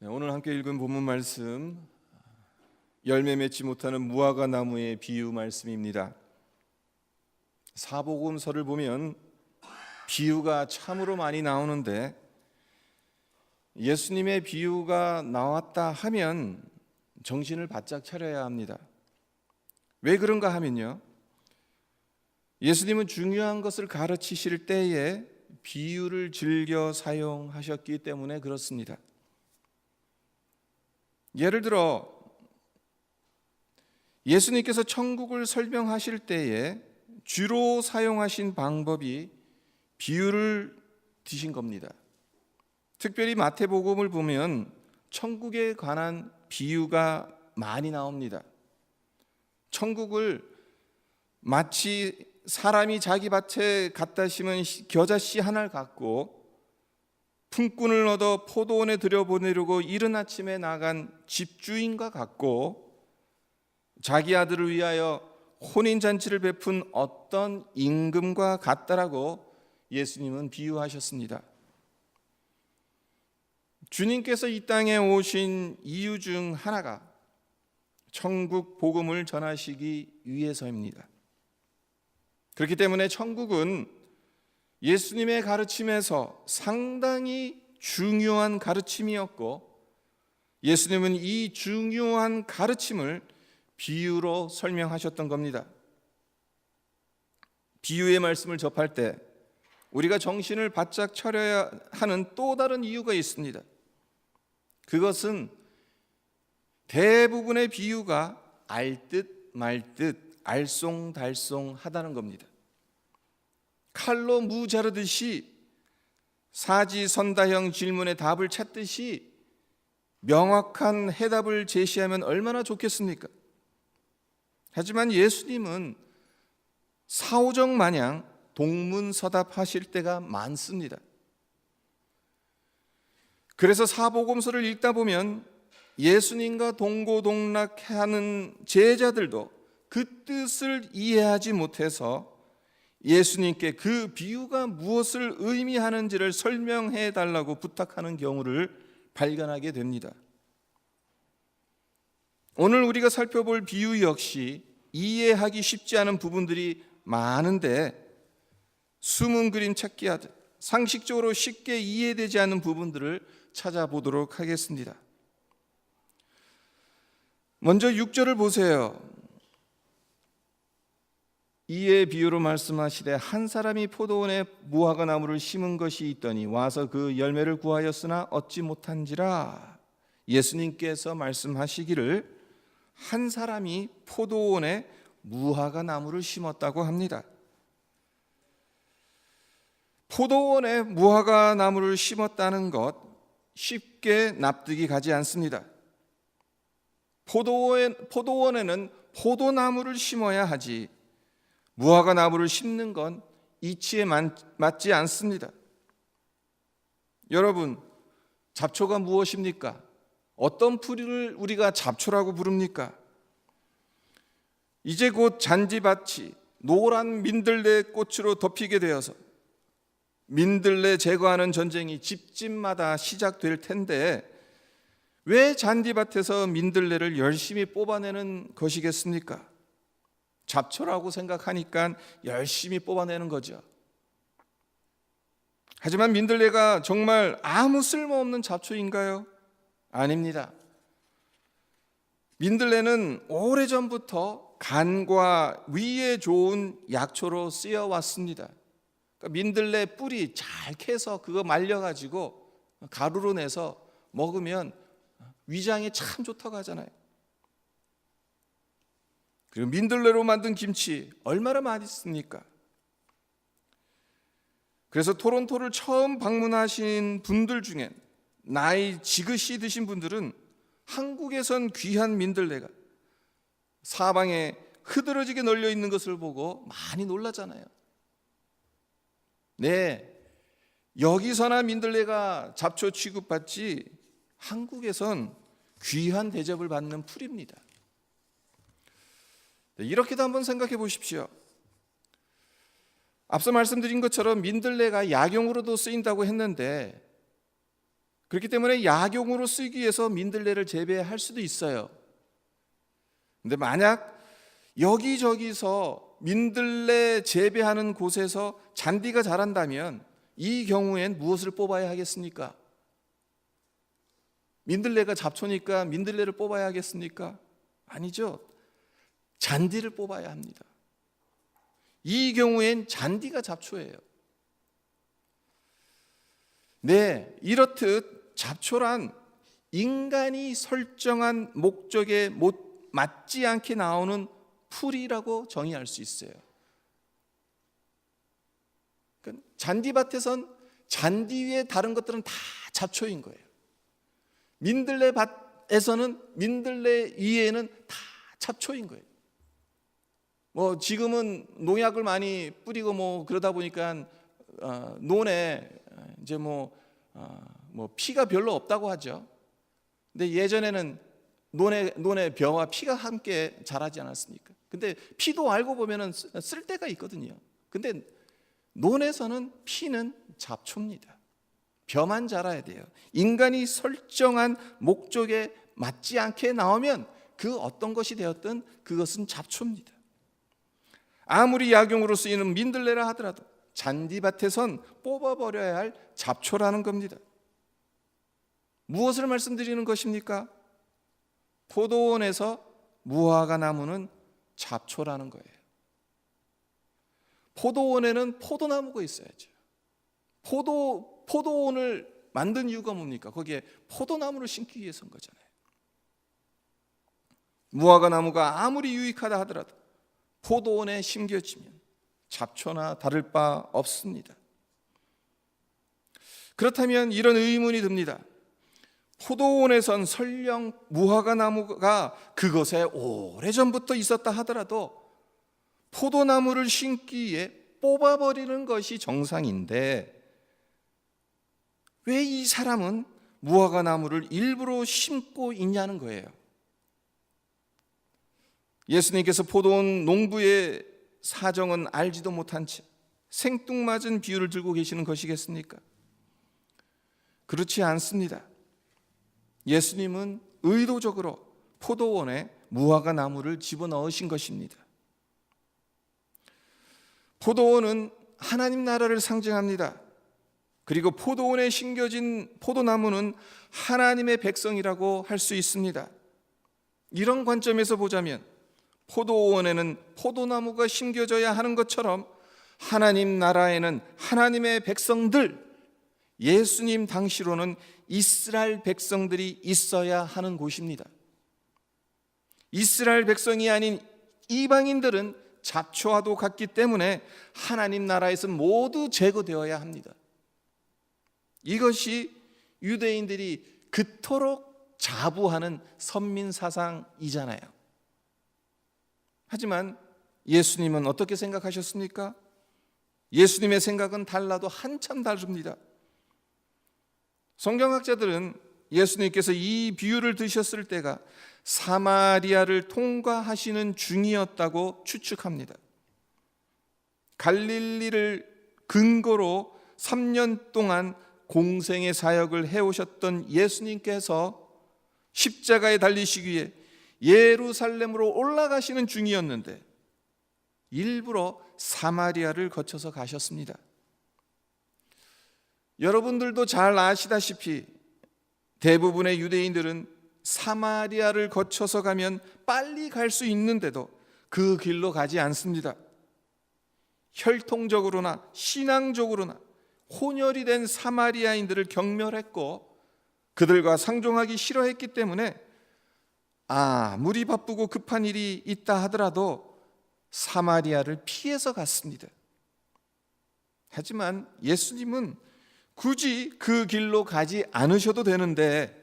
오늘 함께 읽은 본문 말씀, 열매 맺지 못하는 무화과 나무의 비유 말씀입니다. 사복음서를 보면 비유가 참으로 많이 나오는데, 예수님의 비유가 나왔다 하면 정신을 바짝 차려야 합니다. 왜 그런가 하면요, 예수님은 중요한 것을 가르치실 때에 비유를 즐겨 사용하셨기 때문에 그렇습니다. 예를 들어 예수님께서 천국을 설명하실 때에 주로 사용하신 방법이 비유를 드신 겁니다. 특별히 마태복음을 보면 천국에 관한 비유가 많이 나옵니다. 천국을 마치 사람이 자기 밭에 갖다 심은 겨자씨 하나를 갖고 품꾼을 얻어 포도원에 들여보내려고 이른 아침에 나간 집주인과 같고, 자기 아들을 위하여 혼인잔치를 베푼 어떤 임금과 같다라고 예수님은 비유하셨습니다. 주님께서 이 땅에 오신 이유 중 하나가 천국 복음을 전하시기 위해서입니다. 그렇기 때문에 천국은 예수님의 가르침에서 상당히 중요한 가르침이었고, 예수님은 이 중요한 가르침을 비유로 설명하셨던 겁니다. 비유의 말씀을 접할 때 우리가 정신을 바짝 차려야 하는 또 다른 이유가 있습니다. 그것은 대부분의 비유가 알듯 말듯 알쏭달쏭하다는 겁니다. 칼로 무 자르듯이 사지선다형 질문에 답을 찾듯이 명확한 해답을 제시하면 얼마나 좋겠습니까? 하지만 예수님은 사오정 마냥 동문서답하실 때가 많습니다. 그래서 사복음서를 읽다 보면 예수님과 동고동락하는 제자들도 그 뜻을 이해하지 못해서 예수님께 그 비유가 무엇을 의미하는지를 설명해 달라고 부탁하는 경우를 발견하게 됩니다. 오늘 우리가 살펴볼 비유 역시 이해하기 쉽지 않은 부분들이 많은데, 숨은 그림 찾기 하듯 상식적으로 쉽게 이해되지 않는 부분들을 찾아보도록 하겠습니다. 먼저 6절을 보세요. 이에 비유로 말씀하시되 한 사람이 포도원에 무화과 나무를 심은 것이 있더니 와서 그 열매를 구하였으나 얻지 못한지라. 예수님께서 말씀하시기를 한 사람이 포도원에 무화과 나무를 심었다고 합니다. 포도원에 무화과 나무를 심었다는 것 쉽게 납득이 가지 않습니다. 포도원에는 포도나무를 심어야 하지 무화과 나무를 심는 건 이치에 맞지 않습니다. 여러분, 잡초가 무엇입니까? 어떤 풀을 우리가 잡초라고 부릅니까? 이제 곧 잔디밭이 노란 민들레 꽃으로 덮이게 되어서 민들레 제거하는 전쟁이 집집마다 시작될 텐데, 왜 잔디밭에서 민들레를 열심히 뽑아내는 것이겠습니까? 잡초라고 생각하니까 열심히 뽑아내는 거죠. 하지만 민들레가 정말 아무 쓸모없는 잡초인가요? 아닙니다. 민들레는 오래전부터 간과 위에 좋은 약초로 쓰여왔습니다. 그러니까 민들레 뿌리 잘 캐서 그거 말려가지고 가루로 내서 먹으면 위장에 참 좋다고 하잖아요. 그리고 민들레로 만든 김치 얼마나 맛있습니까? 그래서 토론토를 처음 방문하신 분들 중에 나이 지긋이 드신 분들은 한국에선 귀한 민들레가 사방에 흐드러지게 널려 있는 것을 보고 많이 놀라잖아요. 네, 여기서나 민들레가 잡초 취급받지 한국에선 귀한 대접을 받는 풀입니다. 이렇게도 한번 생각해 보십시오. 앞서 말씀드린 것처럼 민들레가 약용으로도 쓰인다고 했는데, 그렇기 때문에 약용으로 쓰기 위해서 민들레를 재배할 수도 있어요. 근데 만약 여기저기서 민들레 재배하는 곳에서 잔디가 자란다면 이 경우엔 무엇을 뽑아야 하겠습니까? 민들레가 잡초니까 민들레를 뽑아야 하겠습니까? 아니죠. 잔디를 뽑아야 합니다. 이 경우엔 잔디가 잡초예요. 네, 이렇듯 잡초란 인간이 설정한 목적에 맞지 않게 나오는 풀이라고 정의할 수 있어요. 그러니까 잔디밭에선 잔디 위에 다른 것들은 다 잡초인 거예요. 민들레 밭에서는 민들레 위에는 다 잡초인 거예요. 뭐 지금은 농약을 많이 뿌리고 그러다 보니까 논에 이제 피가 별로 없다고 하죠. 근데 예전에는 논에 벼와 피가 함께 자라지 않았습니까? 근데 피도 알고 보면은 쓸 때가 있거든요. 근데 논에서는 피는 잡초입니다. 벼만 자라야 돼요. 인간이 설정한 목적에 맞지 않게 나오면 그 어떤 것이 되었든 그것은 잡초입니다. 아무리 약용으로 쓰이는 민들레라 하더라도 잔디밭에선 뽑아버려야 할 잡초라는 겁니다. 무엇을 말씀드리는 것입니까? 포도원에서 무화과 나무는 잡초라는 거예요. 포도원에는 포도나무가 있어야죠. 포도원을 만든 이유가 뭡니까? 거기에 포도나무를 심기 위해서인 거잖아요. 무화과 나무가 아무리 유익하다 하더라도 포도원에 심겨지면 잡초나 다를 바 없습니다. 그렇다면 이런 의문이 듭니다. 포도원에선 설령 무화과 나무가 그것에 오래전부터 있었다 하더라도 포도나무를 심기에 뽑아버리는 것이 정상인데 왜 이 사람은 무화과 나무를 일부러 심고 있냐는 거예요. 예수님께서 포도원 농부의 사정은 알지도 못한 채 생뚱맞은 비유를 들고 계시는 것이겠습니까? 그렇지 않습니다. 예수님은 의도적으로 포도원에 무화과 나무를 집어넣으신 것입니다. 포도원은 하나님 나라를 상징합니다. 그리고 포도원에 심겨진 포도나무는 하나님의 백성이라고 할 수 있습니다. 이런 관점에서 보자면 포도원에는 포도나무가 심겨져야 하는 것처럼 하나님 나라에는 하나님의 백성들, 예수님 당시로는 이스라엘 백성들이 있어야 하는 곳입니다. 이스라엘 백성이 아닌 이방인들은 잡초와도 같기 때문에 하나님 나라에서 모두 제거되어야 합니다. 이것이 유대인들이 그토록 자부하는 선민사상이잖아요. 하지만 예수님은 어떻게 생각하셨습니까? 예수님의 생각은 달라도 한참 다릅니다. 성경학자들은 예수님께서 이 비유를 드셨을 때가 사마리아를 통과하시는 중이었다고 추측합니다. 갈릴리를 근거로 3년 동안 공생의 사역을 해오셨던 예수님께서 십자가에 달리시기 위해 예루살렘으로 올라가시는 중이었는데 일부러 사마리아를 거쳐서 가셨습니다. 여러분들도 잘 아시다시피 대부분의 유대인들은 사마리아를 거쳐서 가면 빨리 갈 수 있는데도 그 길로 가지 않습니다. 혈통적으로나 신앙적으로나 혼혈이 된 사마리아인들을 경멸했고 그들과 상종하기 싫어했기 때문에 아무리 바쁘고 급한 일이 있다 하더라도 사마리아를 피해서 갔습니다. 하지만 예수님은 굳이 그 길로 가지 않으셔도 되는데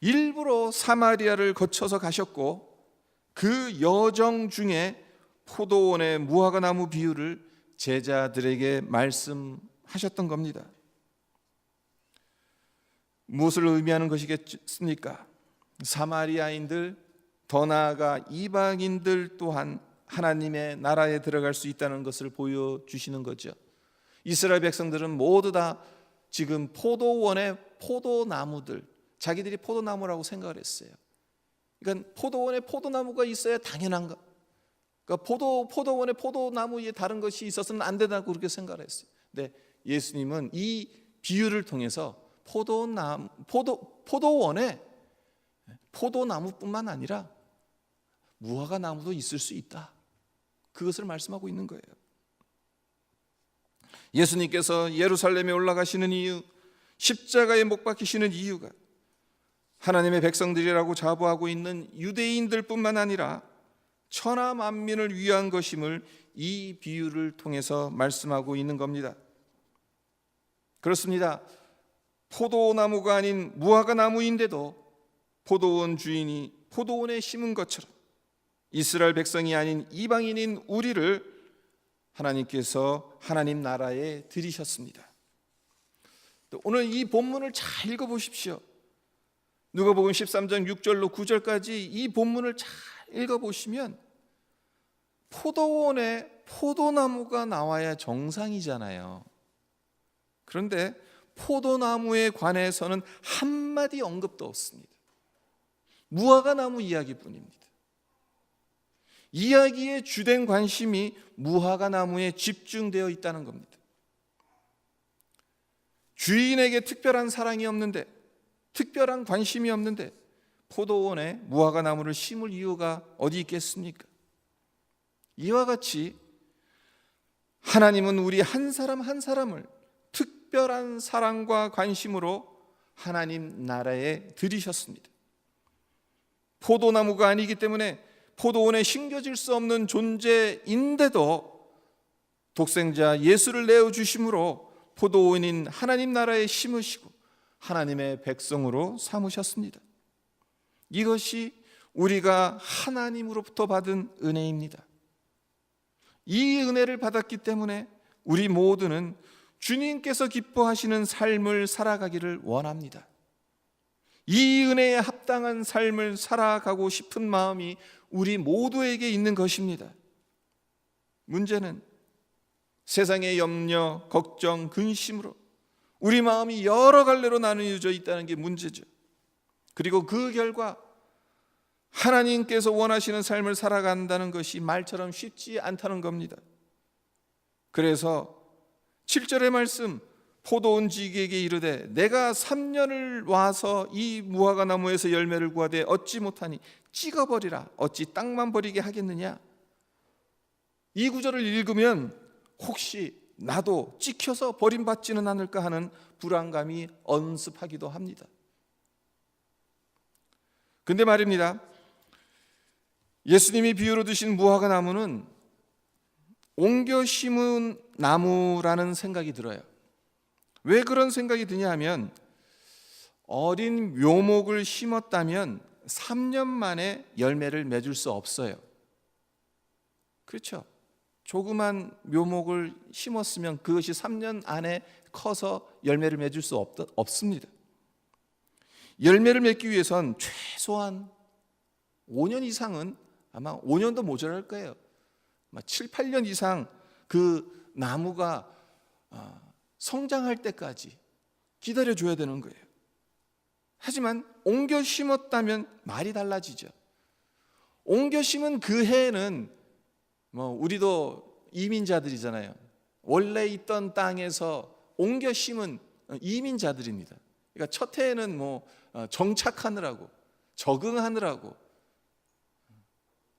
일부러 사마리아를 거쳐서 가셨고 그 여정 중에 포도원의 무화과 나무 비유를 제자들에게 말씀하셨던 겁니다. 무엇을 의미하는 것이겠습니까? 사마리아인들, 더 나아가 이방인들 또한 하나님의 나라에 들어갈 수 있다는 것을 보여주시는 거죠. 이스라엘 백성들은 모두 다 지금 포도원에 포도나무들, 자기들이 포도나무라고 생각을 했어요. 그러니까 포도원에 포도나무가 있어야 당연한 것. 그러니까 포도원에 포도나무 위에 다른 것이 있어서는 안 된다고 그렇게 생각을 했어요. 근데 예수님은 이 비유를 통해서 포도원에 포도나무뿐만 아니라 무화과 나무도 있을 수 있다. 그것을 말씀하고 있는 거예요. 예수님께서 예루살렘에 올라가시는 이유, 십자가에 못 박히시는 이유가 하나님의 백성들이라고 자부하고 있는 유대인들뿐만 아니라 천하 만민을 위한 것임을 이 비유를 통해서 말씀하고 있는 겁니다. 그렇습니다. 포도나무가 아닌 무화과 나무인데도 포도원 주인이 포도원에 심은 것처럼 이스라엘 백성이 아닌 이방인인 우리를 하나님께서 하나님 나라에 들이셨습니다. 오늘 이 본문을 잘 읽어보십시오. 누가복음 13장 6절로 9절까지 이 본문을 잘 읽어보시면 포도원에 포도나무가 나와야 정상이잖아요. 그런데 포도나무에 관해서는 한마디 언급도 없습니다. 무화과 나무 이야기뿐입니다. 이야기의 주된 관심이 무화과 나무에 집중되어 있다는 겁니다. 주인에게 특별한 사랑이 없는데, 특별한 관심이 없는데 포도원에 무화과 나무를 심을 이유가 어디 있겠습니까? 이와 같이 하나님은 우리 한 사람 한 사람을 특별한 사랑과 관심으로 하나님 나라에 들이셨습니다. 포도나무가 아니기 때문에 포도원에 심겨질 수 없는 존재인데도 독생자 예수를 내어주심으로 포도원인 하나님 나라에 심으시고 하나님의 백성으로 삼으셨습니다. 이것이 우리가 하나님으로부터 받은 은혜입니다. 이 은혜를 받았기 때문에 우리 모두는 주님께서 기뻐하시는 삶을 살아가기를 원합니다. 이 은혜에 합당한 삶을 살아가고 싶은 마음이 우리 모두에게 있는 것입니다. 문제는 세상의 염려, 걱정, 근심으로 우리 마음이 여러 갈래로 나누어져 있다는 게 문제죠. 그리고 그 결과 하나님께서 원하시는 삶을 살아간다는 것이 말처럼 쉽지 않다는 겁니다. 그래서 7절의 말씀, 포도원 지기에게 이르되 내가 3년을 와서 이 무화과 나무에서 열매를 구하되 얻지 못하니 찍어버리라. 어찌 땅만 버리게 하겠느냐. 이 구절을 읽으면 혹시 나도 찍혀서 버림받지는 않을까 하는 불안감이 엄습하기도 합니다. 근데 말입니다, 예수님이 비유로 드신 무화과 나무는 옮겨 심은 나무라는 생각이 들어요. 왜 그런 생각이 드냐 하면 어린 묘목을 심었다면 3년 만에 열매를 맺을 수 없어요. 그렇죠? 조그만 묘목을 심었으면 그것이 3년 안에 커서 열매를 맺을 수 없습니다. 열매를 맺기 위해선 최소한 5년 이상은, 아마 5년도 모자랄 거예요. 아마 7, 8년 이상 그 나무가 성장할 때까지 기다려줘야 되는 거예요. 하지만 옮겨 심었다면 말이 달라지죠. 옮겨 심은 그 해에는 우리도 이민자들이잖아요. 원래 있던 땅에서 옮겨 심은 이민자들입니다. 그러니까 첫 해에는 정착하느라고, 적응하느라고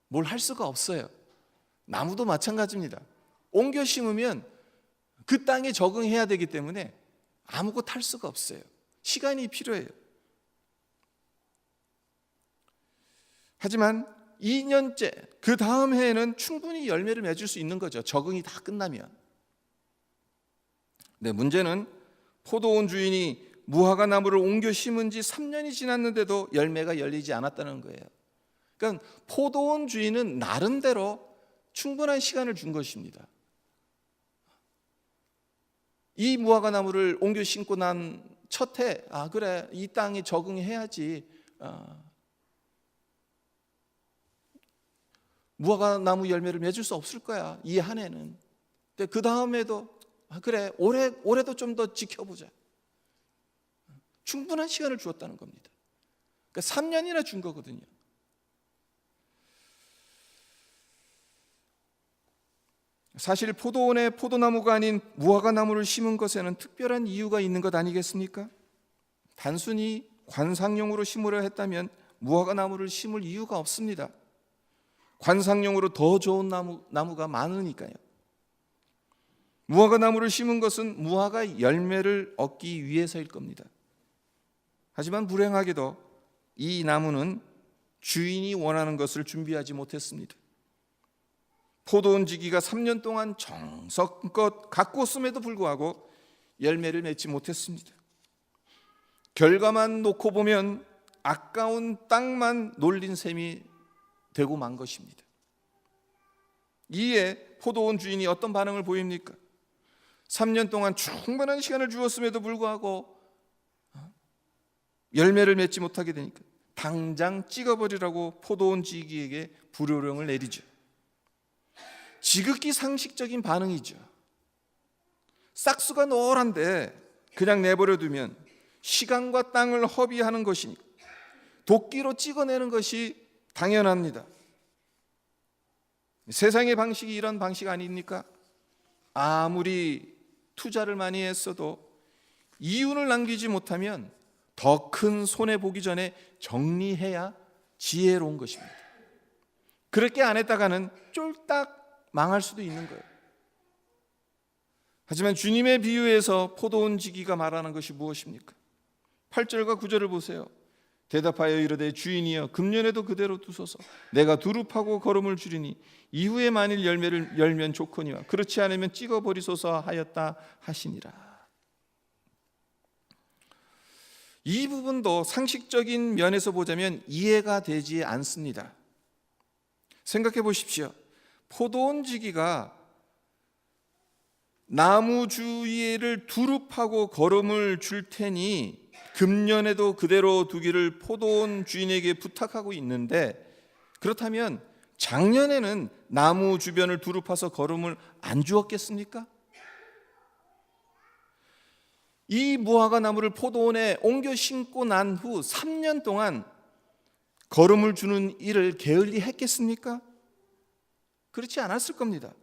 뭘 할 수가 없어요. 나무도 마찬가지입니다. 옮겨 심으면 그 땅에 적응해야 되기 때문에 아무것도 할 수가 없어요. 시간이 필요해요. 하지만 2년째, 그 다음 해에는 충분히 열매를 맺을 수 있는 거죠. 적응이 다 끝나면. 네, 문제는 포도원 주인이 무화과 나무를 옮겨 심은 지 3년이 지났는데도 열매가 열리지 않았다는 거예요. 그러니까 포도원 주인은 나름대로 충분한 시간을 준 것입니다. 이 무화과 나무를 옮겨 심고 난 첫 해, 그래, 이 땅에 적응해야지. 무화과 나무 열매를 맺을 수 없을 거야, 이 한 해는. 근데 그 다음에도 그래, 올해도 좀 더 지켜보자. 충분한 시간을 주었다는 겁니다. 그러니까 3년이나 준 거거든요. 사실 포도원에 포도나무가 아닌 무화과 나무를 심은 것에는 특별한 이유가 있는 것 아니겠습니까? 단순히 관상용으로 심으려 했다면 무화과 나무를 심을 이유가 없습니다. 관상용으로 더 좋은 나무가 많으니까요. 무화과 나무를 심은 것은 무화과 열매를 얻기 위해서일 겁니다. 하지만 불행하게도 이 나무는 주인이 원하는 것을 준비하지 못했습니다. 포도원 지기가 3년 동안 정성껏 가꾸었음에도 불구하고 열매를 맺지 못했습니다. 결과만 놓고 보면 아까운 땅만 놀린 셈이 되고 만 것입니다. 이에 포도원 주인이 어떤 반응을 보입니까? 3년 동안 충분한 시간을 주었음에도 불구하고 열매를 맺지 못하게 되니까 당장 찍어버리라고 포도원 지기에게 불효령을 내리죠. 지극히 상식적인 반응이죠. 싹수가 노란데 그냥 내버려 두면 시간과 땅을 허비하는 것이니 도끼로 찍어내는 것이 당연합니다. 세상의 방식이 이런 방식 아닙니까? 아무리 투자를 많이 했어도 이윤을 남기지 못하면 더 큰 손해보기 전에 정리해야 지혜로운 것입니다. 그렇게 안 했다가는 쫄딱 망할 수도 있는 거예요. 하지만 주님의 비유에서 포도원 지기가 말하는 것이 무엇입니까? 8절과 9절을 보세요. 대답하여 이르되 주인이여 금년에도 그대로 두소서. 내가 두릅하고 거름을 주리니 이후에 만일 열매를 열면 좋거니와 그렇지 않으면 찍어버리소서 하였다 하시니라. 이 부분도 상식적인 면에서 보자면 이해가 되지 않습니다. 생각해 보십시오. 포도원 지기가 나무 주위를 두릅하고 거름을 줄 테니 금년에도 그대로 두기를 포도원 주인에게 부탁하고 있는데, 그렇다면 작년에는 나무 주변을 두릅파서 거름을 안 주었겠습니까? 이 무화과 나무를 포도원에 옮겨 심고 난 후 3년 동안 거름을 주는 일을 게을리 했겠습니까? 그렇지 않았을 겁니다.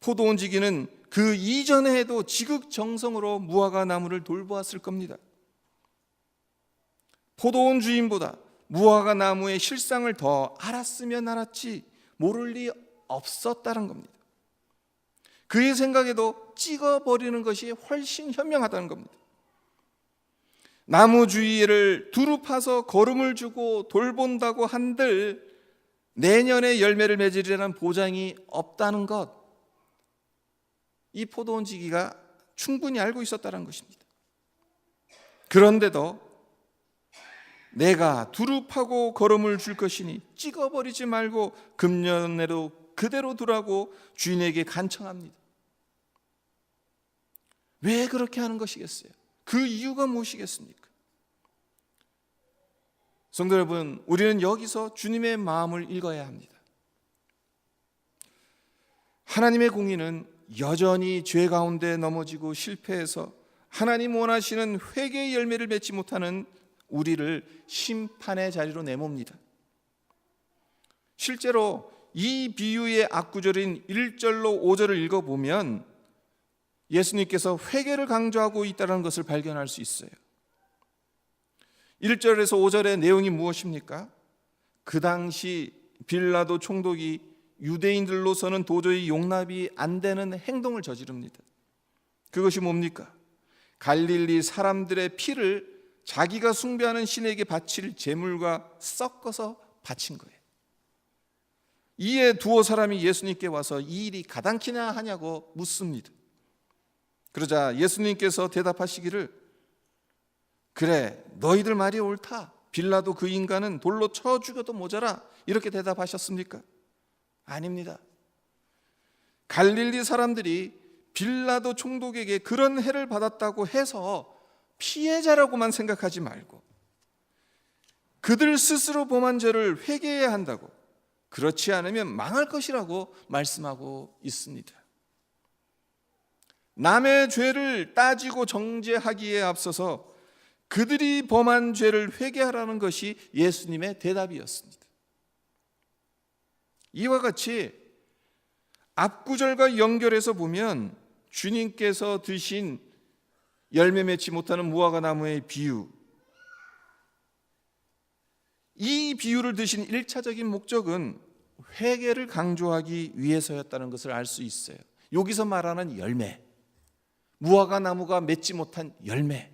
포도원 지기는 그 이전에도 지극정성으로 무화과 나무를 돌보았을 겁니다. 포도원 주인보다 무화과 나무의 실상을 더 알았으면 알았지 모를 리 없었다는 겁니다. 그의 생각에도 찍어버리는 것이 훨씬 현명하다는 겁니다. 나무 주위를 두릅파서 거름을 주고 돌본다고 한들 내년에 열매를 맺으리라는 보장이 없다는 것, 이 포도원 지기가 충분히 알고 있었다는 것입니다. 그런데도 내가 두릅하고 거름을 줄 것이니 찍어버리지 말고 금년에도 그대로 두라고 주인에게 간청합니다. 왜 그렇게 하는 것이겠어요? 그 이유가 무엇이겠습니까? 성도 여러분, 우리는 여기서 주님의 마음을 읽어야 합니다. 하나님의 공의는 여전히 죄 가운데 넘어지고 실패해서 하나님 원하시는 회개의 열매를 맺지 못하는 우리를 심판의 자리로 내몹니다. 실제로 이 비유의 앞구절인 1절로 5절을 읽어보면 예수님께서 회개를 강조하고 있다는 것을 발견할 수 있어요. 1절에서 5절의 내용이 무엇입니까? 그 당시 빌라도 총독이 유대인들로서는 도저히 용납이 안 되는 행동을 저지릅니다. 그것이 뭡니까? 갈릴리 사람들의 피를 자기가 숭배하는 신에게 바칠 제물과 섞어서 바친 거예요. 이에 두어 사람이 예수님께 와서 이 일이 가당키나 하냐고 묻습니다. 그러자 예수님께서 대답하시기를, 그래, 너희들 말이 옳다. 빌라도 그 인간은 돌로 쳐 죽여도 모자라. 이렇게 대답하셨습니까? 아닙니다. 갈릴리 사람들이 빌라도 총독에게 그런 해를 받았다고 해서 피해자라고만 생각하지 말고 그들 스스로 범한 죄를 회개해야 한다고, 그렇지 않으면 망할 것이라고 말씀하고 있습니다. 남의 죄를 따지고 정죄하기에 앞서서 그들이 범한 죄를 회개하라는 것이 예수님의 대답이었습니다. 이와 같이 앞구절과 연결해서 보면 주님께서 드신 열매 맺지 못하는 무화과 나무의 비유, 이 비유를 드신 1차적인 목적은 회개를 강조하기 위해서였다는 것을 알 수 있어요. 여기서 말하는 열매, 무화과 나무가 맺지 못한 열매,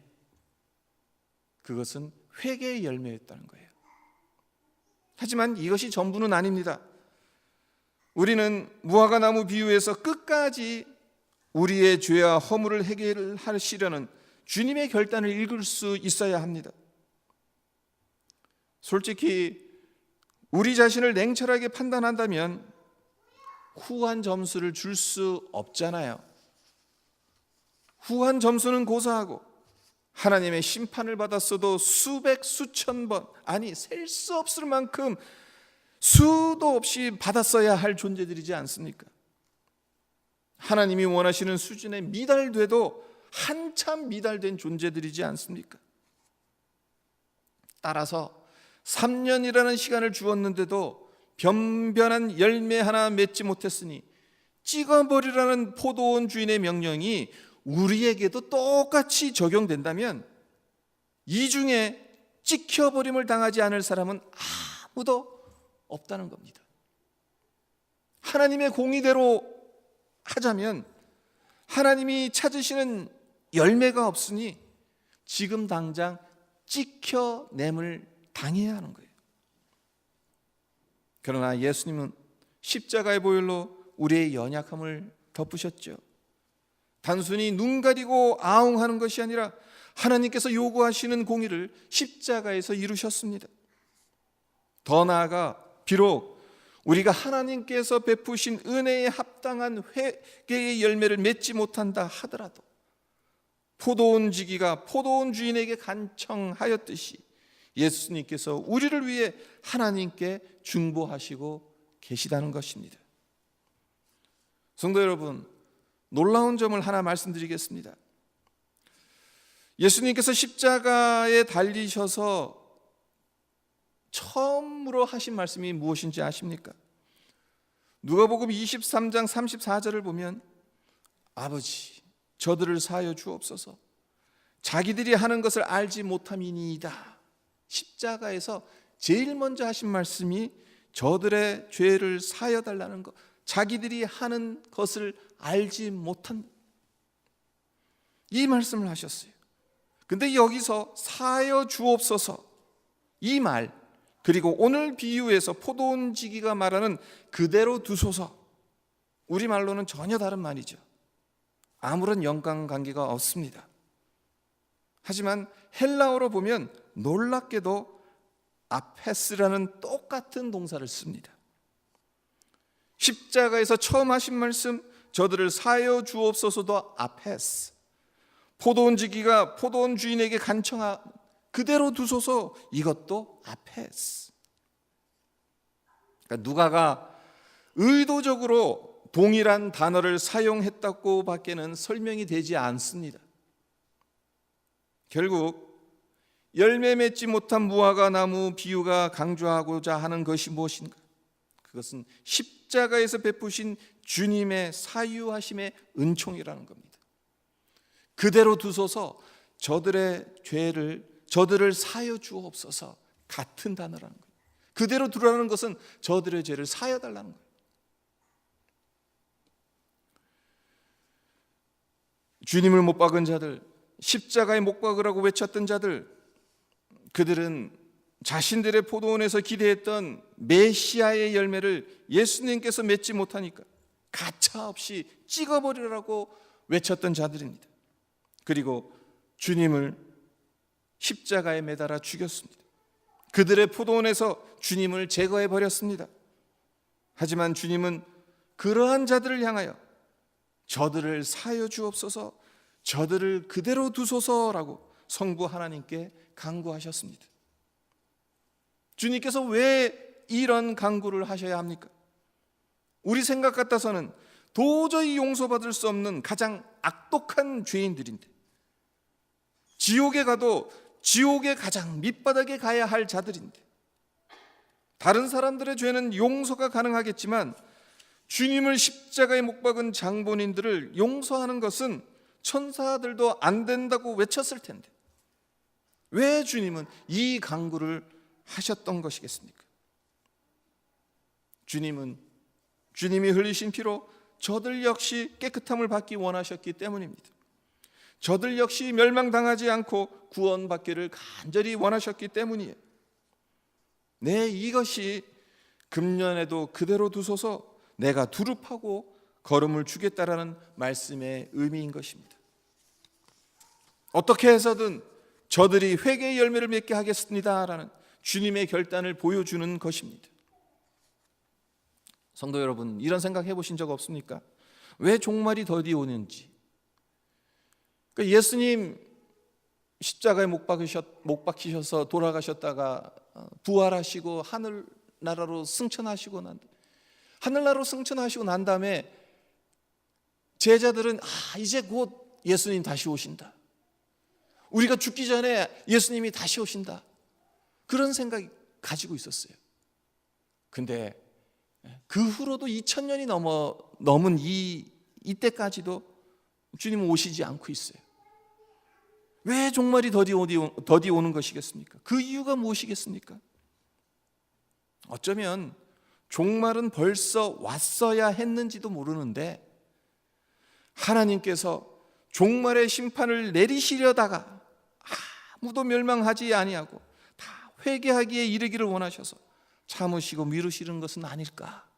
그것은 회개의 열매였다는 거예요. 하지만 이것이 전부는 아닙니다. 우리는 무화과 나무 비유에서 끝까지 우리의 죄와 허물을 해결하시려는 주님의 결단을 읽을 수 있어야 합니다. 솔직히 우리 자신을 냉철하게 판단한다면 후한 점수를 줄 수 없잖아요. 후한 점수는 고사하고 하나님의 심판을 받았어도 수백 수천 번, 아니 셀 수 없을 만큼 수도 없이 받았어야 할 존재들이지 않습니까? 하나님이 원하시는 수준에 미달돼도 한참 미달된 존재들이지 않습니까? 따라서 3년이라는 시간을 주었는데도 변변한 열매 하나 맺지 못했으니 찍어버리라는 포도원 주인의 명령이 우리에게도 똑같이 적용된다면 이 중에 찍혀버림을 당하지 않을 사람은 아무도 없다는 겁니다. 하나님의 공의대로 하자면 하나님이 찾으시는 열매가 없으니 지금 당장 찍혀냄을 당해야 하는 거예요. 그러나 예수님은 십자가의 보혈로 우리의 연약함을 덮으셨죠. 단순히 눈 가리고 아웅하는 것이 아니라 하나님께서 요구하시는 공의를 십자가에서 이루셨습니다. 더 나아가 비록 우리가 하나님께서 베푸신 은혜에 합당한 회개의 열매를 맺지 못한다 하더라도 포도원 지기가 포도원 주인에게 간청하였듯이 예수님께서 우리를 위해 하나님께 중보하시고 계시다는 것입니다. 성도 여러분, 놀라운 점을 하나 말씀드리겠습니다. 예수님께서 십자가에 달리셔서 처음으로 하신 말씀이 무엇인지 아십니까? 누가복음 23장 34절을 보면 아버지, 저들을 사하여 주옵소서, 자기들이 하는 것을 알지 못함이니이다. 십자가에서 제일 먼저 하신 말씀이 저들의 죄를 사하여 달라는 것, 자기들이 하는 것을 알지 못한, 이 말씀을 하셨어요. 근데 여기서 사하여 주옵소서 이 말, 그리고 오늘 비유에서 포도원 지기가 말하는 그대로 두소서, 우리말로는 전혀 다른 말이죠. 아무런 연관관계가 없습니다. 하지만 헬라어로 보면 놀랍게도 아페스라는 똑같은 동사를 씁니다. 십자가에서 처음 하신 말씀, 저들을 사하여 주옵소서도 아페스, 포도원 지기가 포도원 주인에게 간청한 그대로 두소서, 이것도 아페스. 그러니까 누가가 의도적으로 동일한 단어를 사용했다고 밖에는 설명이 되지 않습니다. 결국 열매 맺지 못한 무화과 나무 비유가 강조하고자 하는 것이 무엇인가? 그것은 십자가에서 베푸신 주님의 사유하심의 은총이라는 겁니다. 그대로 두소서, 저들을 사여 주옵소서, 같은 단어라는 거예요. 그대로 두라는 것은 저들의 죄를 사여 달라는 거예요. 주님을 못 박은 자들, 십자가에 못 박으라고 외쳤던 자들, 그들은 자신들의 포도원에서 기대했던 메시아의 열매를 예수님께서 맺지 못하니까 가차없이 찍어버리라고 외쳤던 자들입니다. 그리고 주님을 십자가에 매달아 죽였습니다. 그들의 포도원에서 주님을 제거해 버렸습니다. 하지만 주님은 그러한 자들을 향하여 저들을 사여 주옵소서, 저들을 그대로 두소서라고 성부 하나님께 간구하셨습니다. 주님께서 왜 이런 간구를 하셔야 합니까? 우리 생각 같아서는 도저히 용서받을 수 없는 가장 악독한 죄인들인데, 지옥에 가도 지옥의 가장 밑바닥에 가야 할 자들인데, 다른 사람들의 죄는 용서가 가능하겠지만 주님을 십자가에 못 박은 장본인들을 용서하는 것은 천사들도 안 된다고 외쳤을 텐데 왜 주님은 이 강구를 하셨던 것이겠습니까? 주님이 흘리신 피로 저들 역시 깨끗함을 받기 원하셨기 때문입니다. 저들 역시 멸망당하지 않고 구원받기를 간절히 원하셨기 때문이에요. 네, 이것이 금년에도 그대로 두소서 내가 두릅하고 걸음을 주겠다라는 말씀의 의미인 것입니다. 어떻게 해서든 저들이 회개의 열매를 맺게 하겠습니다라는 주님의 결단을 보여주는 것입니다. 성도 여러분, 이런 생각 해보신 적 없습니까? 왜 종말이 더디 오는지. 그러니까 예수님 십자가에 못 박히셔서 돌아가셨다가 부활하시고 하늘나라로 승천하시고 난 다음에 제자들은 이제 곧 예수님 다시 오신다. 우리가 죽기 전에 예수님이 다시 오신다. 그런 생각이 가지고 있었어요. 근데 그 후로도 2000년이 넘은 이때까지도 주님은 오시지 않고 있어요. 왜 종말이 더디 오는 것이겠습니까? 그 이유가 무엇이겠습니까? 어쩌면 종말은 벌써 왔어야 했는지도 모르는데 하나님께서 종말의 심판을 내리시려다가 아무도 멸망하지 아니하고 다 회개하기에 이르기를 원하셔서 참으시고 미루시는 것은 아닐까?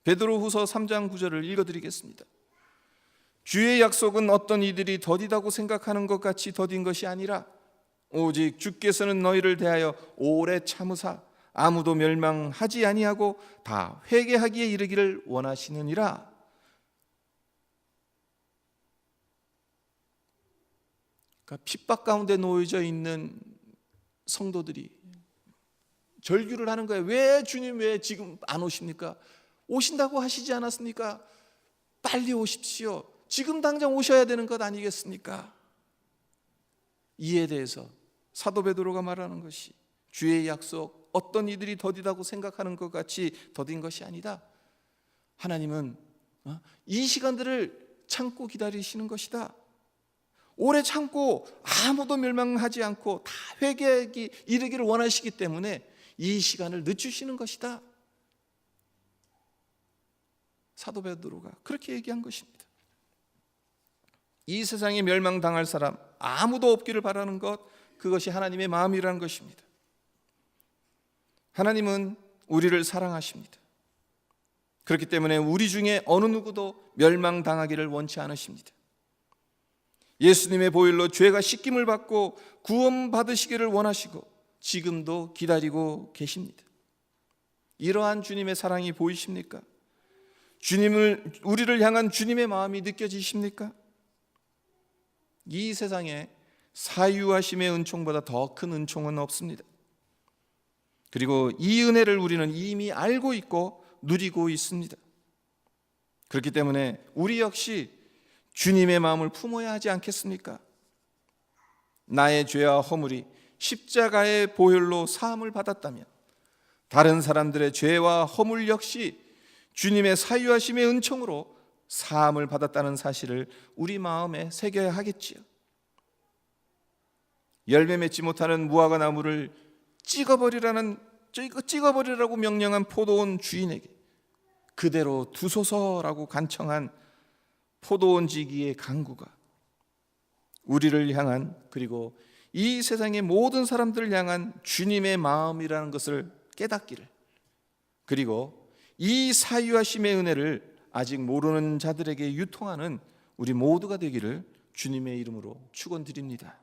베드로후서 3장 9절을 읽어드리겠습니다. 주의 약속은 어떤 이들이 더디다고 생각하는 것 같이 더딘 것이 아니라 오직 주께서는 너희를 대하여 오래 참으사 아무도 멸망하지 아니하고 다 회개하기에 이르기를 원하시느니라. 그러니까 핍박 가운데 놓여져 있는 성도들이 절규를 하는 거예요. 왜 주님 왜 지금 안 오십니까? 오신다고 하시지 않았습니까? 빨리 오십시오. 지금 당장 오셔야 되는 것 아니겠습니까? 이에 대해서 사도 베드로가 말하는 것이 주의 약속 어떤 이들이 더디다고 생각하는 것 같이 더딘 것이 아니다. 하나님은 이 시간들을 참고 기다리시는 것이다. 오래 참고 아무도 멸망하지 않고 다 회개하기 이르기를 원하시기 때문에 이 시간을 늦추시는 것이다. 사도 베드로가 그렇게 얘기한 것입니다. 이 세상에 멸망당할 사람 아무도 없기를 바라는 것, 그것이 하나님의 마음이라는 것입니다. 하나님은 우리를 사랑하십니다. 그렇기 때문에 우리 중에 어느 누구도 멸망당하기를 원치 않으십니다. 예수님의 보혈로 죄가 씻김을 받고 구원받으시기를 원하시고 지금도 기다리고 계십니다. 이러한 주님의 사랑이 보이십니까? 우리를 향한 주님의 마음이 느껴지십니까? 이 세상에 사유하심의 은총보다 더 큰 은총은 없습니다. 그리고 이 은혜를 우리는 이미 알고 있고 누리고 있습니다. 그렇기 때문에 우리 역시 주님의 마음을 품어야 하지 않겠습니까? 나의 죄와 허물이 십자가의 보혈로 사함을 받았다면 다른 사람들의 죄와 허물 역시 주님의 사유하심의 은총으로 사함을 받았다는 사실을 우리 마음에 새겨야 하겠지요. 열매 맺지 못하는 무화과 나무를 찍어버리라고 명령한 포도원 주인에게 그대로 두소서라고 간청한 포도원 지기의 간구가 우리를 향한, 그리고 이 세상의 모든 사람들을 향한 주님의 마음이라는 것을 깨닫기를, 그리고 이 사유하심의 은혜를 아직 모르는 자들에게 유통하는 우리 모두가 되기를 주님의 이름으로 축원드립니다.